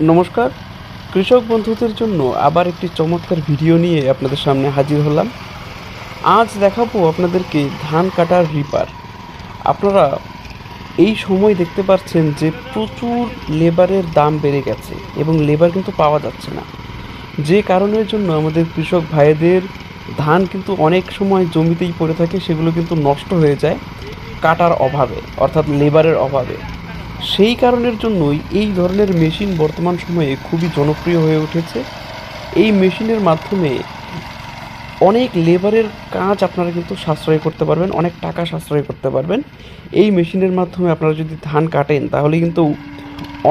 নমস্কার, কৃষক বন্ধুদের জন্য আবার একটি চমৎকার ভিডিও নিয়ে আপনাদের সামনে হাজির হলাম। আজ দেখাবো আপনাদেরকে ধান কাটার রিপার। আপনারা এই সময় দেখতে পাচ্ছেন যে প্রচুর লেবারের দাম বেড়ে গেছে এবং লেবার কিন্তু পাওয়া যাচ্ছে না, যে কারণের জন্য আমাদের কৃষক ভাইদের ধান কিন্তু অনেক সময় জমিতেই পড়ে থাকে, সেগুলো কিন্তু নষ্ট হয়ে যায় কাটার অভাবে, অর্থাৎ লেবারের অভাবে। সেই কারণের জন্যই এই ধরনের মেশিন বর্তমান সময়ে খুবই জনপ্রিয় হয়ে উঠেছে। এই মেশিনের মাধ্যমে অনেক লেবারের কাজ আপনারা কিন্তু সাশ্রয় করতে পারবেন, অনেক টাকা সাশ্রয় করতে পারবেন। এই মেশিনের মাধ্যমে আপনারা যদি ধান কাটেন তাহলে কিন্তু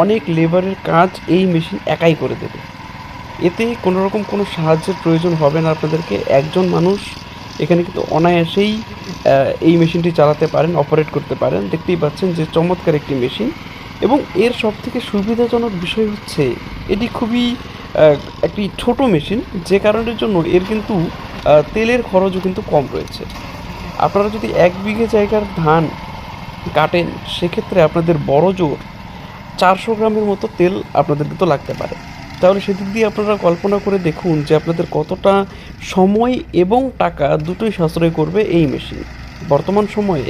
অনেক লেবারের কাজ এই মেশিন একাই করে দেবে। এতে কোনো রকম কোনো সাহায্যের প্রয়োজন হবে না আপনাদেরকে। একজন মানুষ এখানে কিন্তু অনায়াসেই এই মেশিনটি চালাতে পারেন, অপারেট করতে পারেন। দেখতেই পাচ্ছেন যে চমৎকার একটি মেশিন, এবং এর সবথেকে সুবিধাজনক বিষয় হচ্ছে এটি খুবই একটি ছোট মেশিন, যে কারণের জন্য এর কিন্তু তেলের খরচও কিন্তু কম রয়েছে। আপনারা যদি 1 বিঘে জায়গার ধান কাটেন সেক্ষেত্রে আপনাদের বড় জোর 400 গ্রামের মতো তেল আপনাদের কিন্তু লাগতে পারে। তাহলে সেদিক দিয়ে আপনারা কল্পনা করে দেখুন যে আপনাদের কতটা সময় এবং টাকা দুটোই সাশ্রয় করবে এই মেশিন। বর্তমান সময়ে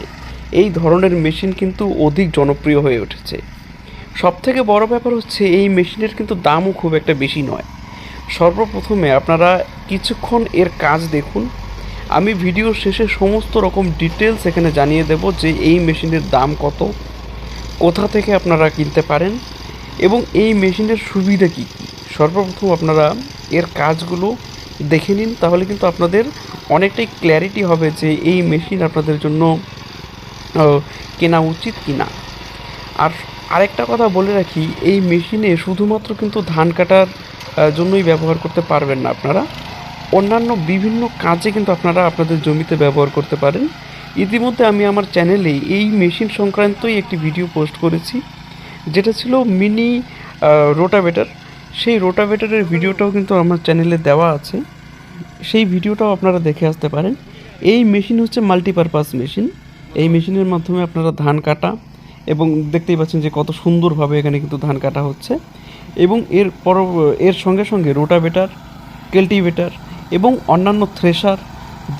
এই ধরনের মেশিন কিন্তু অধিক জনপ্রিয় হয়ে উঠেছে। সবথেকে বড় ব্যাপার হচ্ছে এই মেশিনের কিন্তু দামও খুব একটা বেশি নয়। সর্বপ্রথমে আপনারা কিছুক্ষণ এর কাজ দেখুন। আমি ভিডিওর শেষে সমস্ত রকম ডিটেলস এখানে জানিয়ে দেব যে এই মেশিনের দাম কত, কোথা থেকে আপনারা কিনতে পারেন এবং এই মেশিনের সুবিধা কী কী। সর্বপ্রথম আপনারা এর কাজগুলো দেখে নিন, তাহলে কিন্তু আপনাদের অনেকটাই ক্ল্যারিটি হবে যে এই মেশিন আপনাদের জন্য কেনা উচিত কি না। আর আরেকটা কথা বলে রাখি, এই মেশিনে শুধুমাত্র কিন্তু ধান কাটার জন্যই ব্যবহার করতে পারবেন না আপনারা, অন্যান্য বিভিন্ন কাজে কিন্তু আপনারা আপনাদের জমিতে ব্যবহার করতে পারেন। ইতিমধ্যে আমি আমার চ্যানেলে এই মেশিন সংক্রান্তই একটি ভিডিও পোস্ট করেছি, যেটা ছিল মিনি রোটাভেটার। সেই রোটাভেটারের ভিডিওটাও কিন্তু আমার চ্যানেলে দেওয়া আছে, সেই ভিডিওটাও আপনারা দেখে আসতে পারেন। এই মেশিন হচ্ছে মাল্টিপারপাস মেশিন। এই মেশিনের মাধ্যমে আপনারা ধান কাটা, এবং দেখতেই পাচ্ছেন যে কত সুন্দরভাবে এখানে কিন্তু ধান কাটা হচ্ছে, এবং এর সঙ্গে সঙ্গে রোটাভেটার, কাল্টিভেটার এবং অন্যান্য থ্রেশার,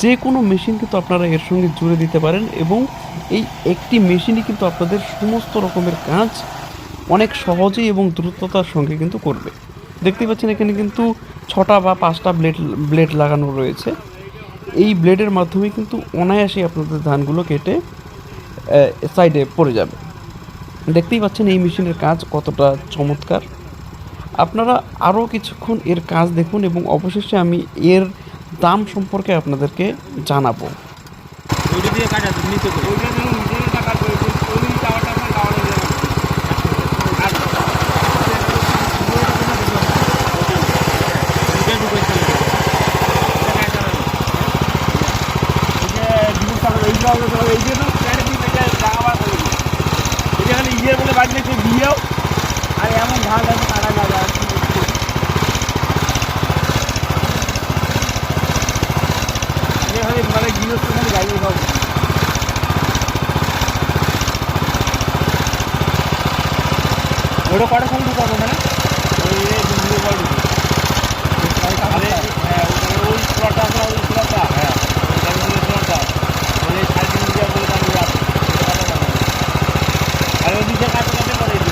যে কোনো মেশিন কিন্তু আপনারা এর সঙ্গে জুড়ে দিতে পারেন, এবং এই একটি মেশিনই কিন্তু আপনাদের সমস্ত রকমের কাজ অনেক সহজেই এবং দ্রুততার সঙ্গে কিন্তু করবে। দেখতেই পাচ্ছেন এখানে কিন্তু 6টা বা 5টা ব্লেড লাগানো রয়েছে। এই ব্লেডের মাধ্যমে কিন্তু অনায়াসেই আপনাদের ধানগুলো কেটে সাইডে পড়ে যাবে। দেখতেই পাচ্ছেন এই মেশিনের কাজ কতটা চমৎকার। আপনারা আরও কিছুক্ষণ এর কাজ দেখুন এবং অবশেষে আমি এর দাম সম্পর্কে আপনাদেরকে জানাবো। আর এমন ধান কাটা না যায় মানে গৃহস্থ মানে গাড়ি সব ওটা কটার সময় ঢুকাবো মানে ওই দিনগুলো পর ঢুকবো। হ্যাঁ ওই ফ্লটটা আছে, ওই ফ্লটটা, হ্যাঁ ওই ফ্লটটা ওই 3.5 দিয়ে বলে দাঁড়িয়ে আছে। আর ওই দিকে কাছে কাছে পরে একটা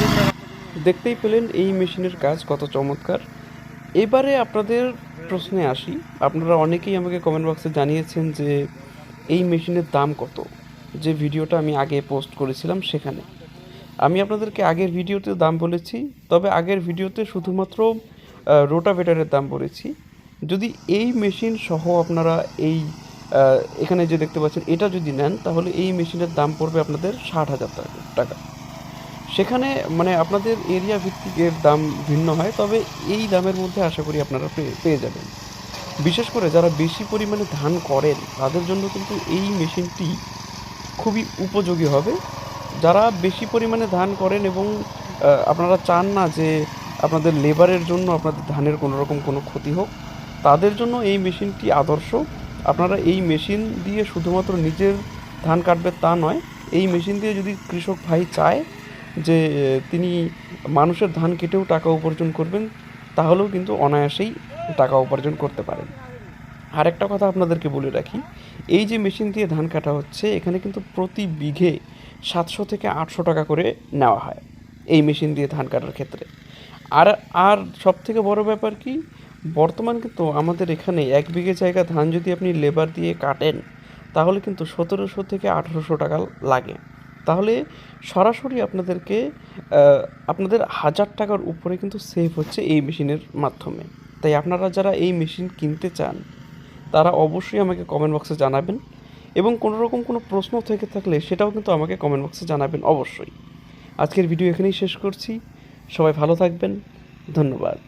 দিকে দেখতেই পেলেন এই মেশিনের কাজ কত চমৎকার। এবারে আপনাদের প্রশ্নে আসি। আপনারা অনেকেই আমাকে কমেন্ট বক্সে জানিয়েছেন যে এই মেশিনের দাম কত, যে ভিডিওটা আমি আগে পোস্ট করেছিলাম সেখানে। আমি আপনাদেরকে আগের ভিডিওতে দাম বলেছি, তবে আগের ভিডিওতে শুধুমাত্র রোটাভেটারের দাম বলেছি। যদি এই মেশিন সহ আপনারা এই এখানে যে দেখতে পাচ্ছেন এটা যদি নেন, তাহলে এই মেশিনের দাম পড়বে আপনাদের 60,000 টাকা। সেখানে মানে আপনাদের এরিয়া ভিত্তিক এর দাম ভিন্ন হয়, তবে এই দামের মধ্যে আশা করি আপনারা পেয়ে যাবেন। বিশেষ করে যারা বেশি পরিমাণে ধান করেন তাদের জন্য কিন্তু এই মেশিনটি খুবই উপযোগী হবে। যারা বেশি পরিমাণে ধান করেন এবং আপনারা চান না যে আপনাদের লেবারের জন্য আপনাদের ধানের কোনো রকম কোনো ক্ষতি হোক, তাদের জন্য এই মেশিনটি আদর্শ। আপনারা এই মেশিন দিয়ে শুধুমাত্র নিজের ধান কাটবে তা নয়, এই মেশিন দিয়ে যদি কৃষক ভাই চায় যে তিনি মানুষের ধান কেটেও টাকা উপার্জন করবেন, তাহলেও কিন্তু অনায়াসেই টাকা উপার্জন করতে পারেন। আর একটা কথা আপনাদেরকে বলে রাখি, এই যে মেশিন দিয়ে ধান কাটা হচ্ছে এখানে কিন্তু প্রতি বিঘে 700 থেকে 800 টাকা করে নেওয়া হয় এই মেশিন দিয়ে ধান কাটার ক্ষেত্রে। আর আর সব থেকে বড় ব্যাপার কি, বর্তমান কিন্তু আমাদের এখানে 1 বিঘে জায়গা ধান যদি আপনি লেবার দিয়ে কাটেন, তাহলে কিন্তু 1700 থেকে 1800 টাকা লাগে। তাহলে সরাসরি আপনাদেরকে আপনাদের 1000 টাকার উপরে কিন্তু সেভ হচ্ছে এই মেশিনের মাধ্যমে। তাই আপনারা যারা এই মেশিন কিনতে চান তারা অবশ্যই আমাকে কমেন্ট বক্সে জানাবেন, এবং কোনো রকম কোনো প্রশ্ন থেকে থাকলে সেটাও কিন্তু আমাকে কমেন্ট বক্সে জানাবেন অবশ্যই। আজকের ভিডিও এখানেই শেষ করছি। সবাই ভালো থাকবেন। ধন্যবাদ।